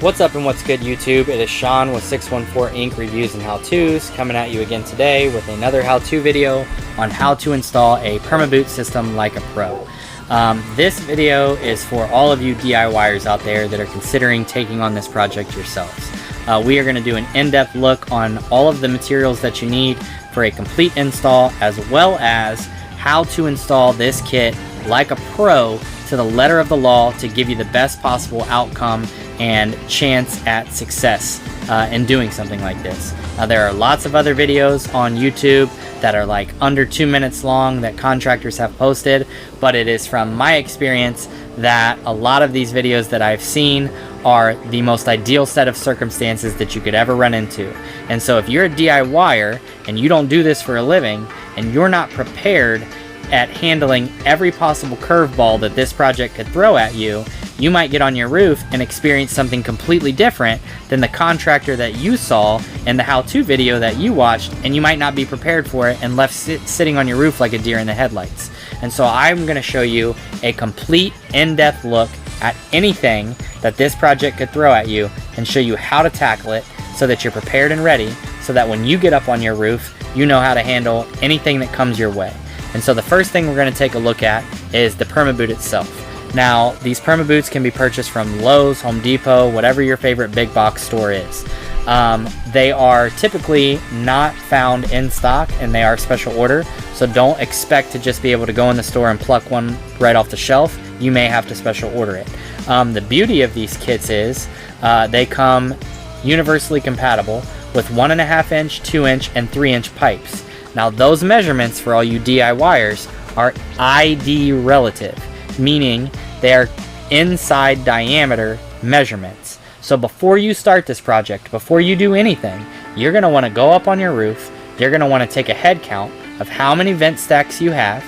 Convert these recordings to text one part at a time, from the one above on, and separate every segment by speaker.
Speaker 1: What's up and what's good, YouTube? It is Sean with 614 Inc. Reviews and How-Tos coming at you again today with another how-to video on how to install a Perma-Boot system like a pro. This video is for all of you DIYers out there that are considering taking on this project yourselves. We are going to do an in-depth look on all of the materials that you need for a complete install, as well as how to install this kit like a pro to the letter of the law to give you the best possible outcome and chance at success in doing something like this. Now, there are lots of other videos on YouTube that are like under 2 minutes long that contractors have posted, but it is from my experience that a lot of these videos that I've seen are the most ideal set of circumstances that you could ever run into. And so if you're a DIYer and you don't do this for a living and you're not prepared at handling every possible curveball that this project could throw at you, you might get on your roof and experience something completely different than the contractor that you saw in the how-to video that you watched, and you might not be prepared for it and left sitting on your roof like a deer in the headlights. And so I'm going to show you a complete in-depth look at anything that this project could throw at you and show you how to tackle it so that you're prepared and ready, so that when you get up on your roof, you know how to handle anything that comes your way. And so the first thing we're going to take a look at is the Perma-Boot itself. Now, these Perma-Boots can be purchased from Lowe's, Home Depot, whatever your favorite big box store is. They are typically not found in stock, and they are special order, so don't expect to just be able to go in the store and pluck one right off the shelf. You may have to special order it. The beauty of these kits is they come universally compatible with 1.5 inch, 2 inch, and 3 inch pipes. Now, those measurements for all you DIYers are ID relative, meaning they are inside diameter measurements. So before you start this project, before you do anything, you're going to want to go up on your roof, you're going to want to take a head count of how many vent stacks you have,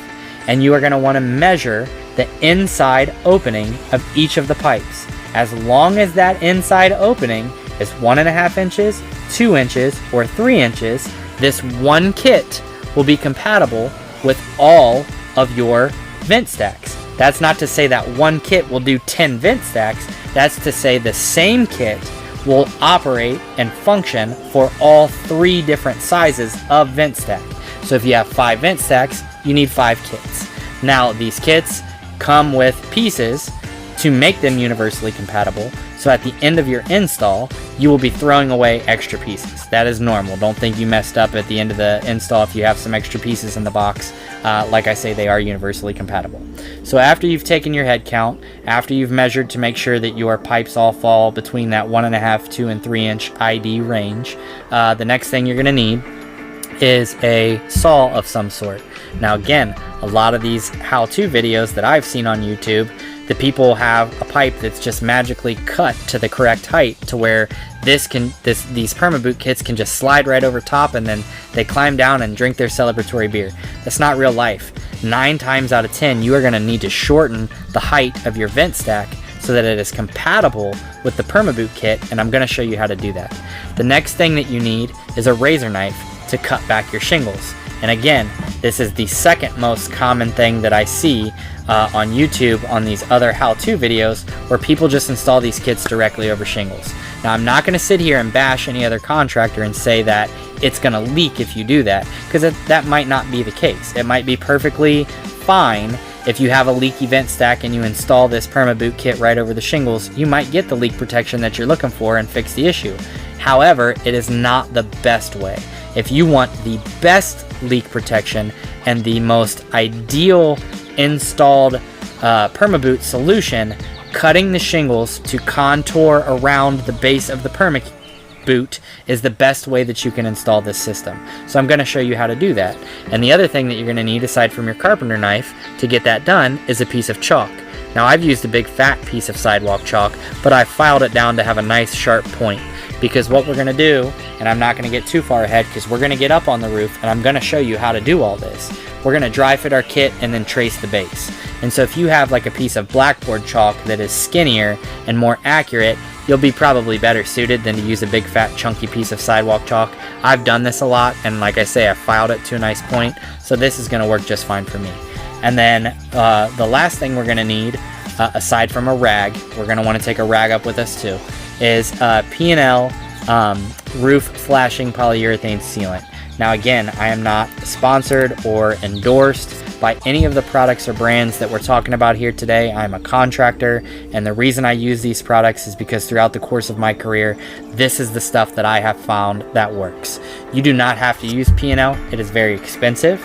Speaker 1: and you are going to want to measure the inside opening of each of the pipes. As long as that inside opening is 1.5 inches, 2 inches, or 3 inches, this one kit will be compatible with all of your vent stacks. That's not to say that one kit will do 10 vent stacks. That's to say the same kit will operate and function for all 3 different sizes of vent stack. So if you have 5 vent stacks, you need 5 kits. Now, these kits come with pieces to make them universally compatible. So at the end of your install, you will be throwing away extra pieces. That is normal. Don't think you messed up at the end of the install if you have some extra pieces in the box. Like I say, they are universally compatible. So after you've taken your head count, after you've measured to make sure that your pipes all fall between that 1.5, 2, and 3 inch ID range, the next thing you're going to need is a saw of some sort. Now, again, a lot of these how-to videos that I've seen on YouTube, the people have a pipe that's just magically cut to the correct height to where these Perma-Boot kits can just slide right over top, and then they climb down and drink their celebratory beer. That's not real life. 9 times out of 10, you are going to need to shorten the height of your vent stack so that it is compatible with the Perma-Boot kit, and I'm going to show you how to do that. The next thing that you need is a razor knife to cut back your shingles. And again, this is the second most common thing that I see on YouTube on these other how-to videos, where people just install these kits directly over shingles. Now, I'm not going to sit here and bash any other contractor and say that it's going to leak if you do that, because that might not be the case. It might be perfectly fine if you have a leaky vent stack and you install this Perma-Boot kit right over the shingles. You might get the leak protection that you're looking for and fix the issue. However, it is not the best way. If you want the best leak protection and the most ideal installed Perma-Boot solution, cutting the shingles to contour around the base of the Perma-Boot is the best way that you can install this system. So I'm going to show you how to do that. And the other thing that you're going to need, aside from your carpenter knife, to get that done is a piece of chalk. Now, I've used a big fat piece of sidewalk chalk, but I filed it down to have a nice sharp point. Because what we're going to do, and I'm not going to get too far ahead because we're going to get up on the roof and I'm going to show you how to do all this. We're going to dry fit our kit and then trace the base. And so if you have like a piece of blackboard chalk that is skinnier and more accurate, you'll be probably better suited than to use a big fat chunky piece of sidewalk chalk. I've done this a lot, and like I say, I filed it to a nice point, so this is going to work just fine for me. And then the last thing we're going to need, aside from a rag, we're going to want to take a rag up with us too. is P&L roof flashing polyurethane sealant. Now again, I am not sponsored or endorsed by any of the products or brands that we're talking about here today. I'm a contractor, and the reason I use these products is because throughout the course of my career, this is the stuff that I have found that works. You do not have to use P&L. It is very expensive.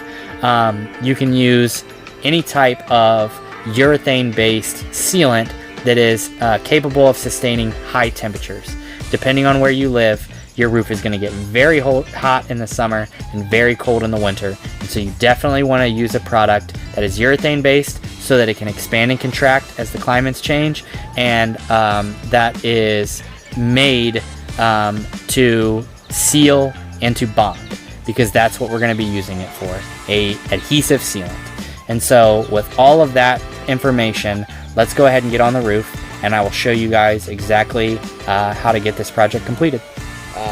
Speaker 1: You can use any type of urethane-based sealant that is capable of sustaining high temperatures. Depending on where you live, your roof is going to get very hot in the summer and very cold in the winter. And so you definitely want to use a product that is urethane based so that it can expand and contract as the climates change, and that is made to seal and to bond, because that's what we're going to be using it for, a adhesive sealant. And so with all of that information, let's go ahead and get on the roof, and I will show you guys exactly how to get this project completed.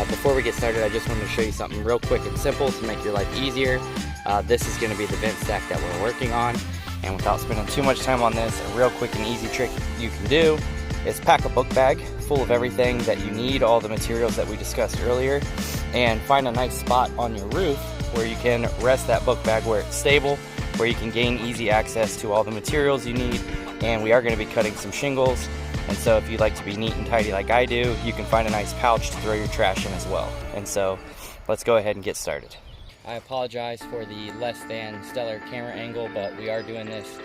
Speaker 1: Before we get started, I just wanted to show you something real quick and simple to make your life easier. This is going to be the vent stack that we're working on, and without spending too much time on this, a real quick and easy trick you can do is pack a book bag full of everything that you need, all the materials that we discussed earlier, and find a nice spot on your roof where you can rest that book bag where it's stable, where you can gain easy access to all the materials you need. And we are going to be cutting some shingles, and so if you'd like to be neat and tidy like I do, you can find a nice pouch to throw your trash in as well. And so let's go ahead and get started. I apologize for the less than stellar camera angle, but we are doing this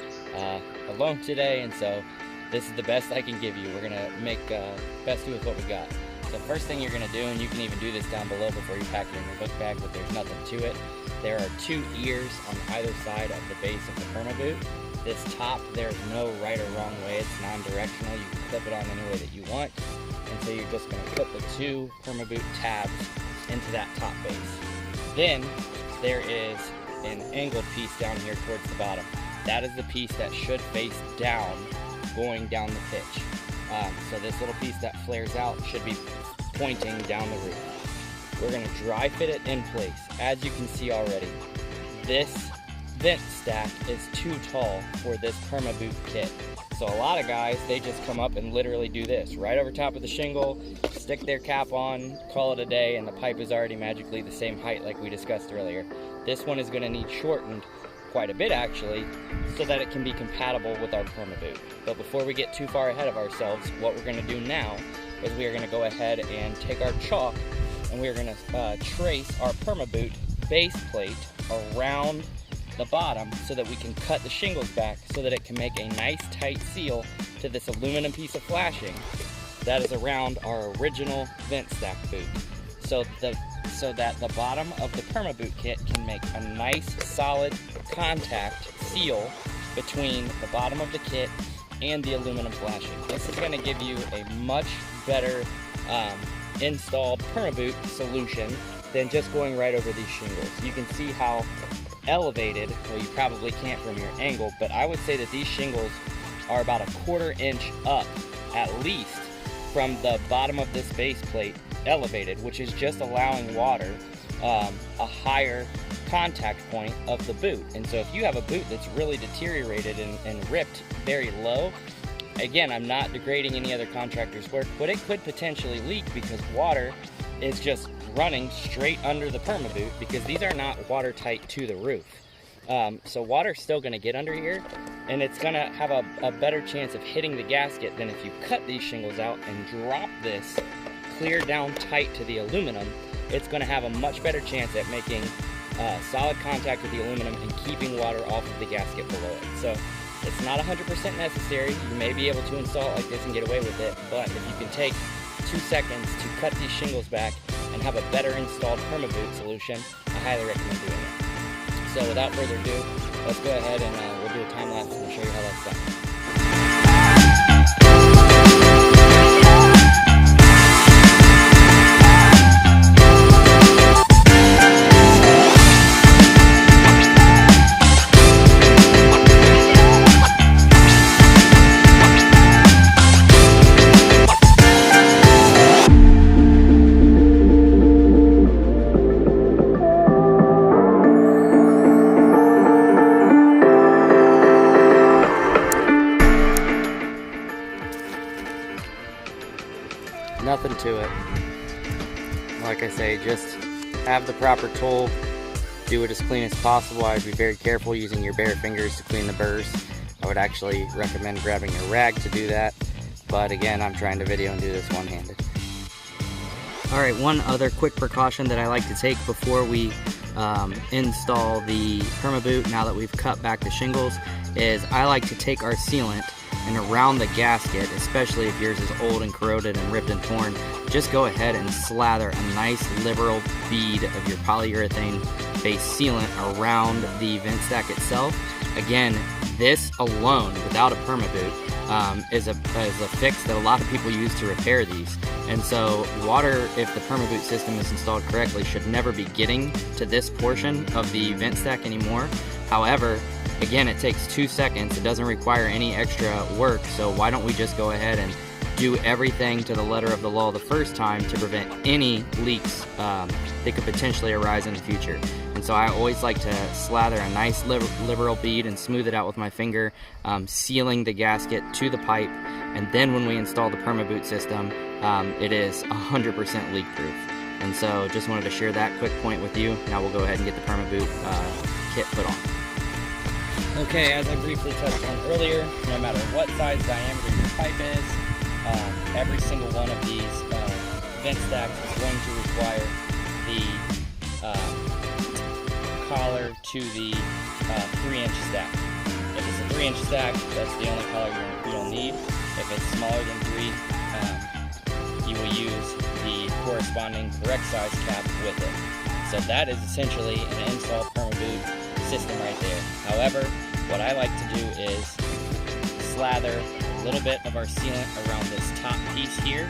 Speaker 1: alone today, and so this is the best I can give you. We're going to make best do with what we got. So first thing you're going to do, and you can even do this down below before you pack it in your book bag, but there's nothing to it. There are 2 ears on either side of the base of the Perma-Boot. This top, there's no right or wrong way. It's non-directional. You can clip it on any way that you want. And so you're just going to put the 2 Perma-Boot tabs into that top base. Then there is an angled piece down here towards the bottom. That is the piece that should face down, going down the pitch. So this little piece that flares out should be pointing down the roof. We're going to dry fit it in place. As you can see already, this vent stack is too tall for this Perma-Boot kit. So a lot of guys, they just come up and literally do this right over top of the shingle, stick their cap on, call it a day, and the pipe is already magically the same height like we discussed earlier. This one is going to need shortened quite a bit actually, so that it can be compatible with our Perma-Boot. But before we get too far ahead of ourselves, what we're going to do now is we are going to go ahead and take our chalk, and we are going to trace our Perma-Boot base plate around the bottom so that we can cut the shingles back so that it can make a nice tight seal to this aluminum piece of flashing that is around our original vent stack boot. So that the bottom of the Perma-Boot kit can make a nice solid contact seal between the bottom of the kit and the aluminum flashing. This is going to give you a much better installed Perma-Boot solution than just going right over these shingles. You can see how elevated, well, you probably can't from your angle, but I would say that these shingles are about a 1/4 inch up at least from the bottom of this base plate elevated, which is just allowing water a higher contact point of the boot. And so if you have a boot that's really deteriorated and ripped very low, again, I'm not degrading any other contractor's work, but it could potentially leak because water is just running straight under the Perma-Boot, because these are not watertight to the roof. So water's still going to get under here, and it's going to have a better chance of hitting the gasket than if you cut these shingles out and drop this clear down tight to the aluminum. It's going to have a much better chance at making solid contact with the aluminum and keeping water off of the gasket below it. So it's not 100% necessary. You may be able to install it like this and get away with it, but if you can take 2 seconds to cut these shingles back and have a better installed Perma-Boot solution, I highly recommend doing it. So without further ado, let's go ahead and we'll do a time lapse and show you how that's done. Nothing to it. Like I say, just have the proper tool, do it as clean as possible. I'd be very careful using your bare fingers to clean the burrs. I would actually recommend grabbing a rag to do that, but again, I'm trying to video and do this one-handed. Alright, one other quick precaution that I like to take before we install the PermaBoot, now that we've cut back the shingles, is I like to take our sealant and around the gasket, especially if yours is old and corroded and ripped and torn, just go ahead and slather a nice liberal bead of your polyurethane based sealant around the vent stack itself. Again, this alone, without a PermaBoot, is a fix that a lot of people use to repair these. And so water, if the PermaBoot system is installed correctly, should never be getting to this portion of the vent stack anymore. However, again, it takes 2 seconds. It doesn't require any extra work, so why don't we just go ahead and do everything to the letter of the law the first time to prevent any leaks that could potentially arise in the future. And so I always like to slather a nice liberal bead and smooth it out with my finger, sealing the gasket to the pipe. And then when we install the PermaBoot system, it is 100% leak proof. And so just wanted to share that quick point with you. Now we'll go ahead and get the PermaBoot kit put on. Okay, as I briefly touched on earlier, no matter what size diameter your pipe is, every single one of these vent stacks is going to require the collar to the 3-inch stack. If it's a 3-inch stack, that's the only collar you'll need. If it's smaller than 3, you will use the corresponding correct size cap with it. So that is essentially an install PermaBoot system right there. However, what I like to do is slather a little bit of our sealant around this top piece here.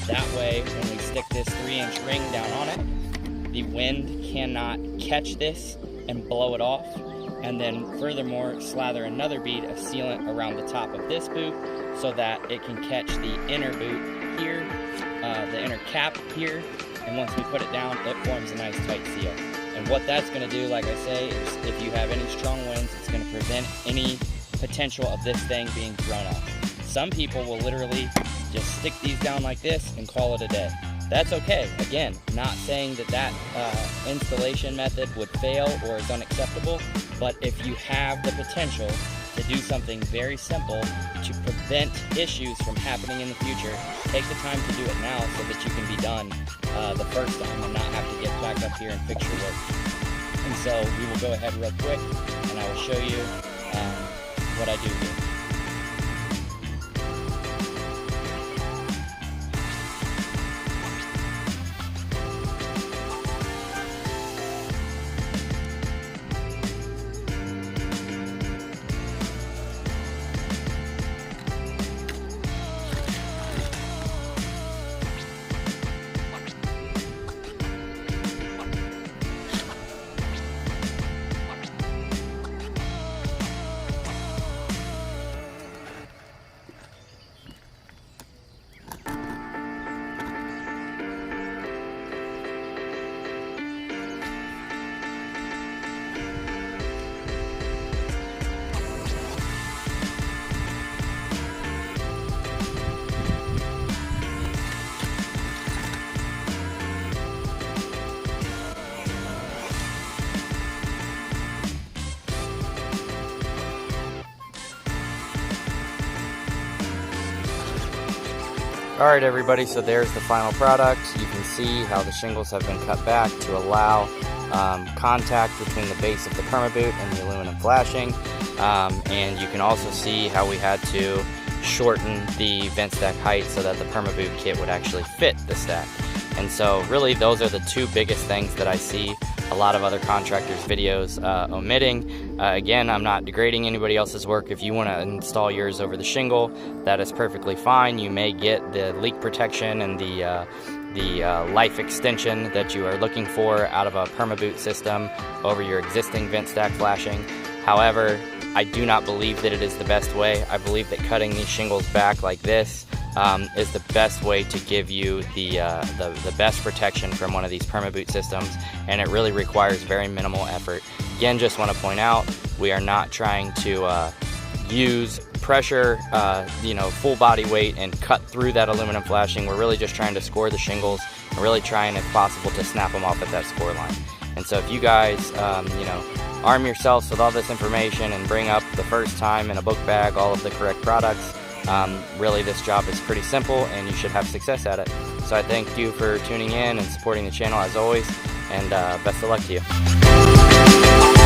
Speaker 1: That way, when we stick this 3-inch ring down on it, the wind cannot catch this and blow it off. And then furthermore, slather another bead of sealant around the top of this boot so that it can catch the inner boot here, the inner cap here, and once we put it down, it forms a nice tight seal. And what that's going to do, like I say, is if you have any strong winds, it's going to prevent any potential of this thing being thrown off. Some people will literally just stick these down like this and call it a day. That's okay. Again, not saying that that installation method would fail or is unacceptable, but if you have the potential to do something very simple to prevent issues from happening in the future, take the time to do it now so that you can be done the first time and not have to get back up here and fix your work. And so we will go ahead real quick and I will show you what I do here. Alright everybody, so there's the final product. You can see how the shingles have been cut back to allow contact between the base of the PermaBoot and the aluminum flashing. And you can also see how we had to shorten the vent stack height so that the PermaBoot kit would actually fit the stack. And so really those are the two biggest things that I see a lot of other contractors' videos omitting. Again, I'm not degrading anybody else's work. If you want to install yours over the shingle, that is perfectly fine. You may get the leak protection and the life extension that you are looking for out of a PermaBoot system over your existing vent stack flashing. However, I do not believe that it is the best way. I believe that cutting these shingles back like this is the best way to give you the best protection from one of these PermaBoot systems, and it really requires very minimal effort. Again, just want to point out, we are not trying to use pressure, you know, full body weight, and cut through that aluminum flashing. We're really just trying to score the shingles, and really trying, if possible, to snap them off at that score line. And so if you guys, you know, arm yourselves with all this information and bring up the first time in a book bag all of the correct products, really this job is pretty simple and you should have success at it. So I thank you for tuning in and supporting the channel as always, and best of luck to you.